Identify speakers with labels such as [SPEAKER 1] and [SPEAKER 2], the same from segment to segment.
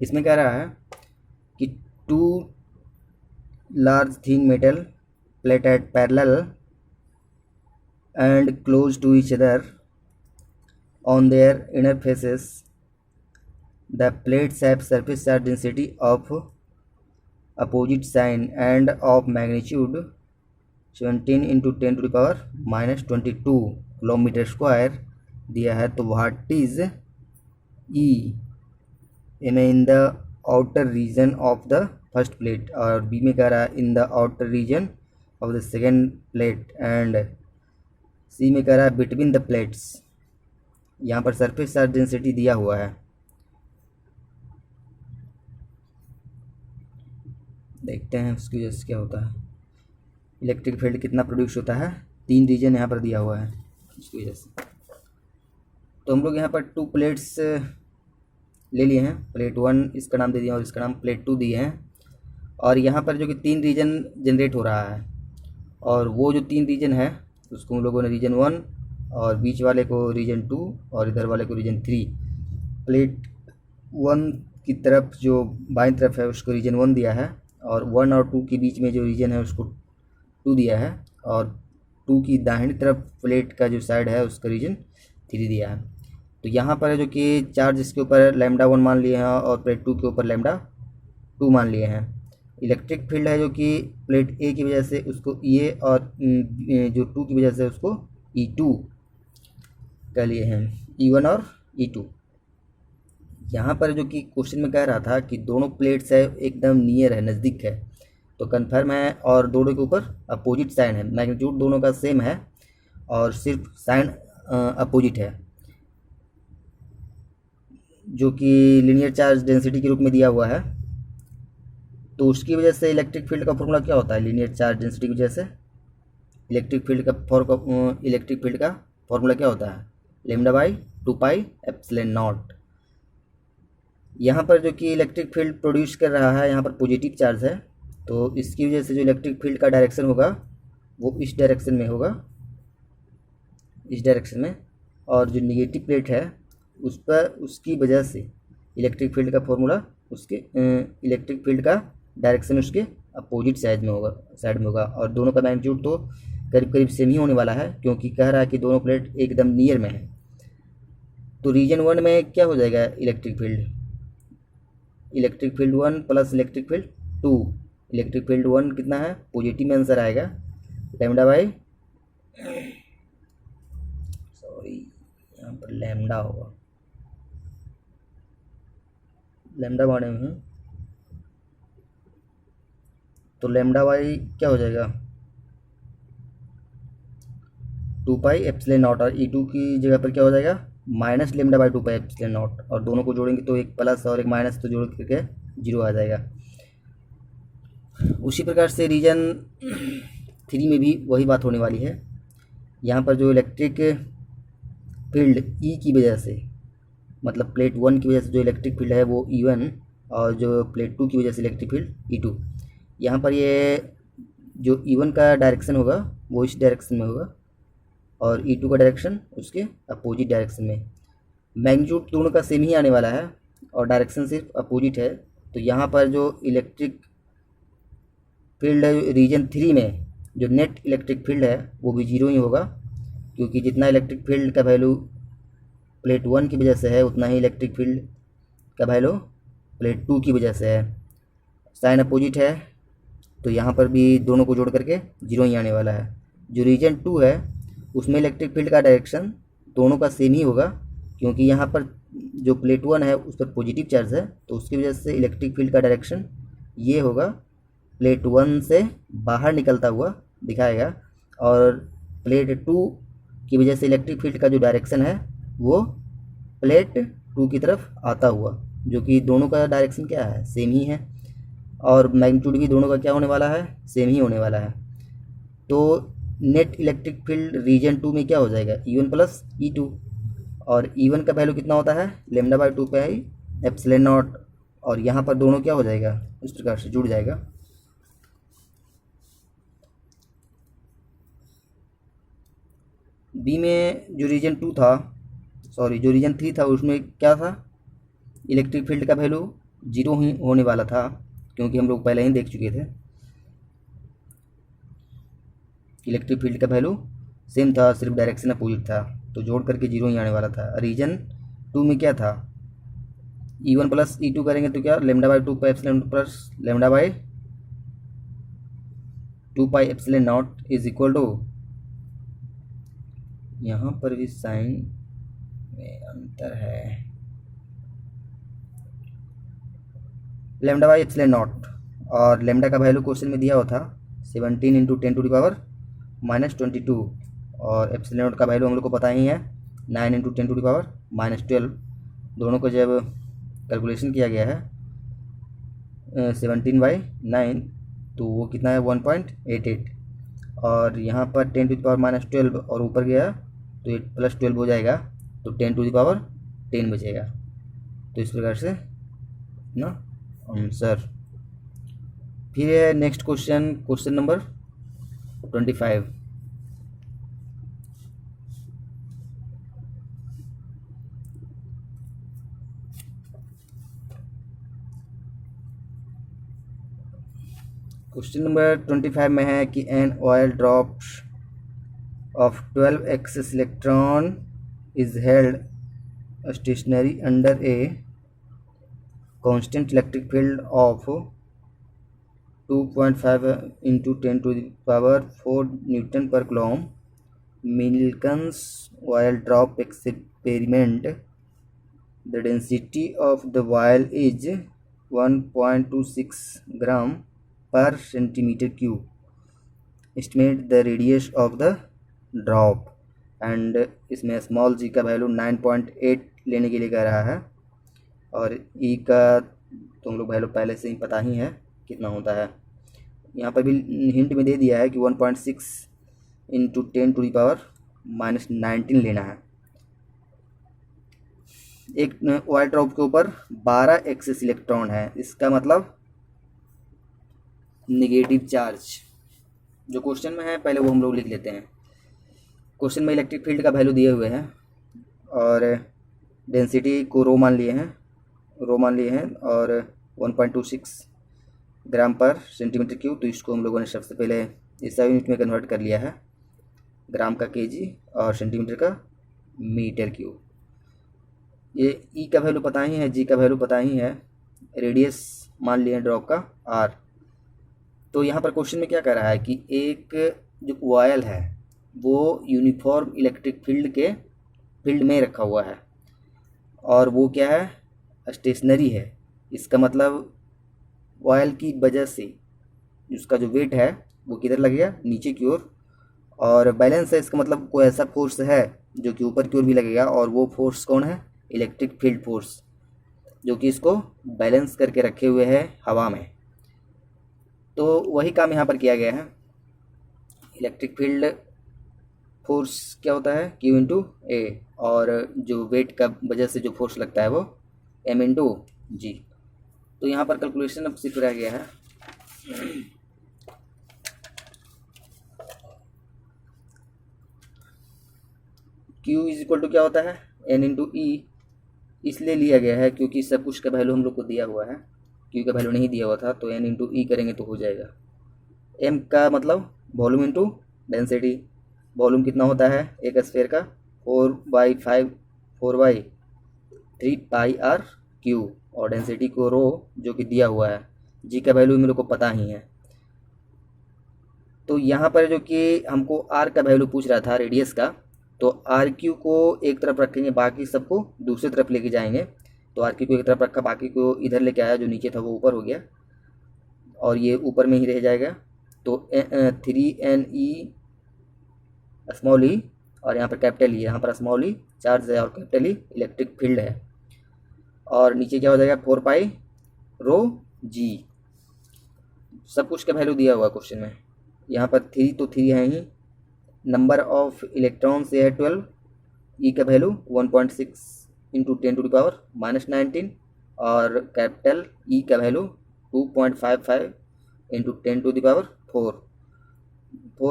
[SPEAKER 1] इसमें कह रहा है कि two large thin metal plate at parallel and close to each other on their inner faces the plates have surface charge density of opposite sign and of magnitude 17 into 10⁻⁻22 kilometer square दिया है। तो what is E in the outer region of the first plate, और B में कह रहा है in the outer region of the second plate, and C में कह रहा है बिटवीन द प्लेट्स। यहाँ पर सरफेस चार्ज डेंसिटी दिया हुआ है, देखते हैं उसकी वजह से क्या होता है। इलेक्ट्रिक फील्ड कितना प्रोड्यूस होता है, 3 रीजन यहाँ पर दिया हुआ है उसकी वजह से। तो हम लोग यहाँ पर 2 प्लेट्स ले लिए हैं, प्लेट 1 इसका नाम दे दिया और इसका नाम प्लेट 2 दिए हैं। और यहाँ पर जो कि 3 रीजन जनरेट हो रहा है, और वो जो 3 रीजन है उसको हम लोगों ने रीजन 1 और बीच वाले को रीजन 2 और इधर वाले को रीजन 3। प्लेट 1 की तरफ जो बाईं तरफ है उसको रीजन 1 दिया है, और 1 और 2 के बीच में जो रीजन है उसको 2 दिया है, और 2 की दाहिनी तरफ प्लेट का जो साइड है उसका रीजन 3 दिया है। तो यहाँ पर है जो कि चार्ज इसके ऊपर लैम्डा 1 मान लिए हैं और प्लेट 2 के ऊपर लैम्डा 2 मान लिए हैं। इलेक्ट्रिक फील्ड है जो कि प्लेट ए की वजह से उसको ई ए, और जो 2 की वजह से उसको E2 कह लिए हैं, E1 और E2। यहाँ पर जो कि क्वेश्चन में कह रहा था कि दोनों प्लेट्स है एकदम नियर है, नज़दीक है, तो कन्फर्म है, और दोनों के ऊपर अपोजिट साइन है, मैग्नीट्यूड दोनों का सेम है और सिर्फ साइन अपोजिट है, जो कि लीनियर चार्ज डेंसिटी के रूप में दिया हुआ है। तो उसकी वजह से इलेक्ट्रिक फील्ड का फॉर्मूला क्या होता है, लीनियर चार्ज डेंसिटी की वजह से इलेक्ट्रिक फील्ड का फॉर्मूला क्या होता है, λ/2πε0। यहाँ पर जो कि इलेक्ट्रिक फील्ड प्रोड्यूस कर रहा है, यहाँ पर पॉजिटिव चार्ज है, तो इसकी वजह से जो इलेक्ट्रिक फील्ड का डायरेक्शन होगा वो इस डायरेक्शन में होगा, इस डायरेक्शन में। और जो निगेटिव प्लेट है उस पर उसकी वजह से इलेक्ट्रिक फील्ड का फॉर्मूला उसके इलेक्ट्रिक फील्ड का डायरेक्शन उसके अपोजिट साइड में होगा। और दोनों का मैग्नीट्यूड तो करीब करीब सेम ही होने वाला है, क्योंकि कह रहा है कि दोनों प्लेट एकदम नियर में है। तो रीजन 1 में क्या हो जाएगा, electric field 1 plus electric field 2। Electric field 1 कितना है, पॉजिटिव में आंसर आएगा, यहाँ पर लैम्डा होगा, लैम्डा माने हुए हैं, तो λ/, क्या हो जाएगा 2πε0, और E2 की जगह पर क्या हो जाएगा -λ/2πε0, और दोनों को जोड़ेंगे तो एक प्लस और एक माइनस तो जोड़ करके 0 आ जाएगा। उसी प्रकार से रीजन 3 में भी वही बात होने वाली है। यहाँ पर जो इलेक्ट्रिक फील्ड E की वजह से, मतलब प्लेट 1 की वजह से जो इलेक्ट्रिक फील्ड है वो E1, और जो प्लेट 2 की वजह से इलेक्ट्रिक फील्ड E2। यहाँ पर ये जो E1 का डायरेक्शन होगा वो इस डायरेक्शन में होगा, और E2 का डायरेक्शन उसके अपोजिट डायरेक्शन में। मैग्नीट्यूड दोनों का सेम ही आने वाला है और डायरेक्शन सिर्फ अपोजिट है। तो यहाँ पर जो इलेक्ट्रिक फील्ड है रीजन 3 में, जो नेट इलेक्ट्रिक फील्ड है वो भी 0 ही होगा, क्योंकि जितना इलेक्ट्रिक फील्ड का वैल्यू प्लेट 1 की वजह से है उतना ही इलेक्ट्रिक फील्ड का वैल्यू प्लेट 2 की वजह से है। साइन अपोजिट है तो यहाँ पर भी दोनों को जोड़ करके 0 ही आने वाला है। जो रीजन 2 है उसमें इलेक्ट्रिक फील्ड का डायरेक्शन दोनों का सेम ही होगा, क्योंकि यहाँ पर जो प्लेट 1 है उस पर पॉजिटिव चार्ज है, तो उसकी वजह से इलेक्ट्रिक फील्ड का डायरेक्शन ये होगा, प्लेट 1 से बाहर निकलता हुआ दिखाएगा, और प्लेट 2 की वजह से इलेक्ट्रिक फील्ड का जो डायरेक्शन है वो प्लेट 2 की तरफ आता हुआ, जो कि दोनों का डायरेक्शन क्या है, सेम ही है, और मैग्नीट्यूड भी दोनों का क्या होने वाला है, सेम ही होने वाला है। तो नेट इलेक्ट्रिक फील्ड रीजन 2 में क्या हो जाएगा, E1 प्लस E2, और E1 का वैल्यू कितना होता है λ/2πε0, और यहाँ पर दोनों क्या हो जाएगा, इस प्रकार से जुड़ जाएगा। बी में जो रीजन 3 था उसमें क्या था, इलेक्ट्रिक फील्ड का वैल्यू 0 ही होने वाला था, क्योंकि हम लोग पहले ही देख चुके थे। इलेक्ट्रिक फील्ड का वैल्यू सेम था, सिर्फ डायरेक्शन अपोजिट था, तो जोड़ करके 0 ही आने वाला था। रीजन 2 में क्या था, E1 प्लस E2 करेंगे तो क्या, lambda by 2 pi epsilon plus lambda by 2 pi epsilon naught is equal to, यहाँ पर भी साइन में अंतर है, लेमडा बाई एप्सिलॉन नॉट, और लेमडा का वैल्यू क्वेश्चन में दिया हुआ था 17 इंटू 10⁻⁻²2, और एप्सिलॉन नॉट का वैल्यू हम लोग को पता ही है 9 इंटू 10⁻⁻12। दोनों को जब कैलकुलेशन किया गया है 17/9, तो वो कितना है 1.88, और यहाँ पर 10⁻⁻12 और ऊपर गया तो 8 + 12 हो जाएगा, तो 10⁻10 बचेगा। तो इस प्रकार से ना आंसर। फिर है next question, question number 25। Question number 25 में है कि an oil drop of 12 excess electron is held stationary under a constant electric field of 2.5 into 10⁴ Newton per coulomb. Millikan's oil drop experiment. The density of the oil is 1.26 gram per centimeter cube. Estimate the radius of the drop. And इसमें small जी का value 9.8 लेने के लिए कह रहा है, और ई का तो हम लोग वैल्यू पहले से ही पता ही है कितना होता है। यहाँ पर भी हिंट में दे दिया है कि 1.6 इंटू 10⁻⁻19 लेना है। एक ऑयल ड्रॉप के ऊपर 12 एक्सेस इलेक्ट्रॉन है, इसका मतलब नेगेटिव चार्ज। जो क्वेश्चन में है पहले वो हम लोग लिख लेते हैं। क्वेश्चन में इलेक्ट्रिक फील्ड का वैल्यू दिए हुए हैं और डेंसिटी को रो मान लिए हैं और 1.26 ग्राम पर सेंटीमीटर क्यूब। तो इसको हम लोगों ने सबसे पहले इस यूनिट में कन्वर्ट कर लिया है, ग्राम का केजी और सेंटीमीटर का मीटर क्यूब। ये ई का वैल्यू पता ही है, जी का वैल्यू पता ही है, रेडियस मान लिए ड्रॉप का आर। तो यहाँ पर क्वेश्चन में क्या कह रहा है कि एक जो ऑयल है वो यूनिफॉर्म इलेक्ट्रिक फील्ड में रखा हुआ है, और वो क्या है, स्टेशनरी है। इसका मतलब ऑयल की वजह से उसका जो वेट है वो किधर लगेगा, नीचे की ओर, और बैलेंस है, इसका मतलब कोई ऐसा फोर्स है जो कि ऊपर की ओर भी लगेगा, और वो फोर्स कौन है, इलेक्ट्रिक फील्ड फोर्स, जो कि इसको बैलेंस करके रखे हुए है हवा में। तो वही काम यहाँ पर किया गया है। इलेक्ट्रिक फील्ड फोर्स क्या होता है, Q इंटू ए, और जो वेट का वजह से जो फोर्स लगता है वो M इंटू जी। तो यहाँ पर कैलकुलेशन अब सिर्फ रह गया है। Q इज इक्वल टू क्या होता है, N इंटू ई, इसलिए लिया गया है क्योंकि सब कुछ का वैल्यू हम लोग को दिया हुआ है। Q का वैल्यू नहीं दिया हुआ था, तो N इंटू ई करेंगे तो हो जाएगा। M का मतलब वॉल्यूम इंटू डेंसिटी। वॉल्यूम कितना होता है एक स्फीयर का, 4/3 पाई आर क्यू, और डेंसिटी को रो जो कि दिया हुआ है। जी का वैल्यू मेरे को पता ही है। तो यहाँ पर जो कि हमको आर का वैल्यू पूछ रहा था रेडियस का, तो आर क्यू को एक तरफ रखेंगे, बाकी सबको दूसरी तरफ लेके जाएंगे। तो आर क्यू को एक तरफ रखा, बाकी को इधर लेके आया, जो नीचे था वो ऊपर हो गया, और ये ऊपर में ही रह जाएगा। तो 3NE स्मॉल ई, और यहाँ पर कैपिटल ई, यहाँ पर स्मॉल ई चार्ज है और कैपिटल ई इलेक्ट्रिक फील्ड है, और नीचे क्या हो जाएगा 4πρg। सब कुछ का वैल्यू दिया हुआ क्वेश्चन में। यहाँ पर 3 तो 3 है ही, नंबर ऑफ इलेक्ट्रॉन से है 12, ई का वैल्यू 1.6 इंटू 10⁻⁻19, और कैपिटल ई का वैल्यू 2.55 इंटू 10⁴।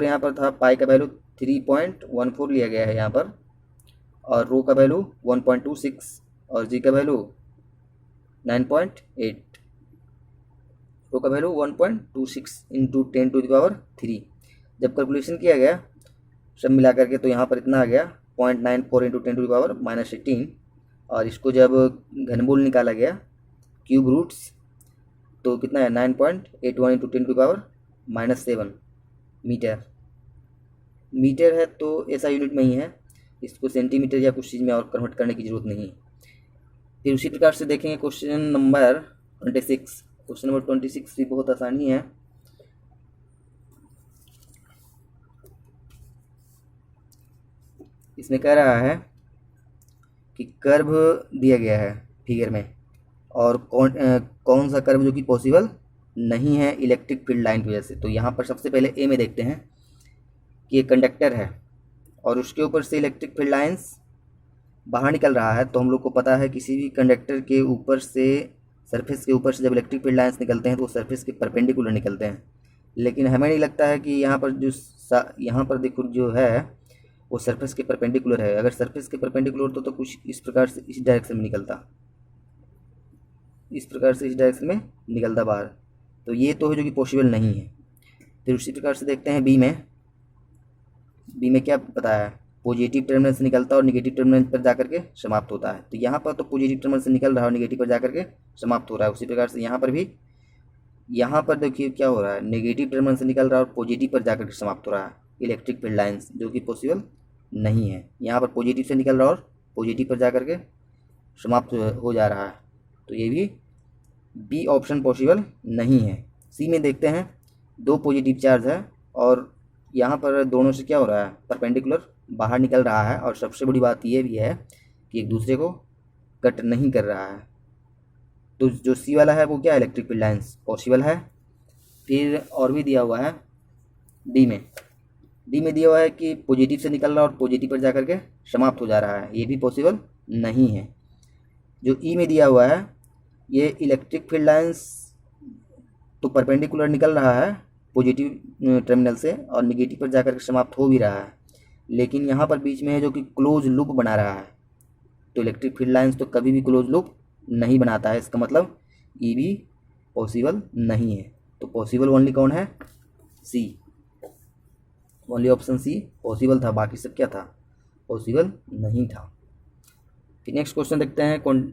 [SPEAKER 1] यहाँ पर था, पाई का वैल्यू 3.14 लिया गया है यहाँ पर, और रो का वैल्यू 1.26, और जी का वैल्यू 9.8, रो का वैल्यू 1.26 इंटू 10⁻3। जब कैलकुलेशन किया गया सब मिला करके तो यहाँ पर इतना आ गया 0.94 इंटू 10⁻18, और इसको जब घनमूल निकाला गया क्यूब रूट्स तो कितना है 9.81 इंटू 10⁻7 मीटर। मीटर है तो ऐसा यूनिट में ही है, इसको सेंटीमीटर या कुछ चीज़ में और कन्वर्ट करने की ज़रूरत नहीं। फिर उसी प्रकार से देखेंगे क्वेश्चन नंबर 26। क्वेश्चन नंबर 26 भी बहुत आसानी है। इसमें कह रहा है कि कर्व दिया गया है फिगर में, और कौन सा कर्व जो कि पॉसिबल नहीं है इलेक्ट्रिक फील्ड लाइन की वजह से। तो यहाँ पर सबसे पहले ए में देखते हैं कि एक कंडक्टर है और उसके ऊपर से इलेक्ट्रिक फील्ड लाइंस बाहर निकल रहा है। तो हम लोग को पता है किसी भी कंडक्टर के ऊपर से, सरफेस के ऊपर से जब इलेक्ट्रिक फील्ड लाइंस निकलते हैं तो वो सरफेस के परपेंडिकुलर निकलते हैं। लेकिन हमें नहीं लगता है कि यहाँ पर यहाँ पर देखो जो है वो सरफेस के परपेंडिकुलर है। अगर सरफेस के परपेंडिकुलर होता तो कुछ इस प्रकार से इस डायरेक्शन में निकलता, इस प्रकार से इस डायरेक्शन में निकलता बाहर। तो ये तो है जो कि पॉसिबल नहीं है। फिर उसी प्रकार से देखते हैं बी में। बी में क्या पता है, पॉजिटिव टर्मिनल से निकलता और निगेटिव टर्मिनल पर जाकर के समाप्त होता है। तो यहाँ पर तो पॉजिटिव टर्मिनल से निकल रहा है और निगेटिव पर जाकर के समाप्त हो रहा है। उसी प्रकार से यहाँ पर भी, यहाँ पर देखिए क्या हो रहा है, नेगेटिव टर्मिनल से निकल रहा है और पॉजिटिव पर जाकर के समाप्त हो रहा है इलेक्ट्रिक फील्ड लाइंस, जो कि पॉसिबल नहीं है। यहाँ पर पॉजिटिव से निकल रहा है और पॉजिटिव पर जाकर के समाप्त हो जा रहा है। तो ये भी बी ऑप्शन पॉसिबल नहीं है। सी में देखते हैं, दो पॉजिटिव चार्ज है और यहाँ पर दोनों से क्या हो रहा है, परपेंडिकुलर बाहर निकल रहा है, और सबसे बड़ी बात ये भी है कि एक दूसरे को कट नहीं कर रहा है। तो जो सी वाला है वो क्या है, इलेक्ट्रिक फील्ड लाइंस पॉसिबल है। फिर और भी दिया हुआ है डी में। डी में दिया हुआ है कि पॉजिटिव से निकल रहा और पॉजिटिव पर जाकर के समाप्त हो जा रहा है, ये भी पॉसिबल नहीं है। जो ई में दिया हुआ है, ये इलेक्ट्रिक फील्ड लाइंस तो परपेंडिकुलर निकल रहा है पॉजिटिव टर्मिनल से और निगेटिव पर जाकर के समाप्त हो भी रहा है, लेकिन यहाँ पर बीच में है जो कि क्लोज लूप बना रहा है। तो इलेक्ट्रिक फील्ड लाइंस तो कभी भी क्लोज लूप नहीं बनाता है, इसका मतलब ई भी पॉसिबल नहीं है। तो पॉसिबल ओनली कौन है, सी। ओनली ऑप्शन सी पॉसिबल था, बाकी सब क्या था, पॉसिबल नहीं था। फिर नेक्स्ट क्वेश्चन देखते हैं 20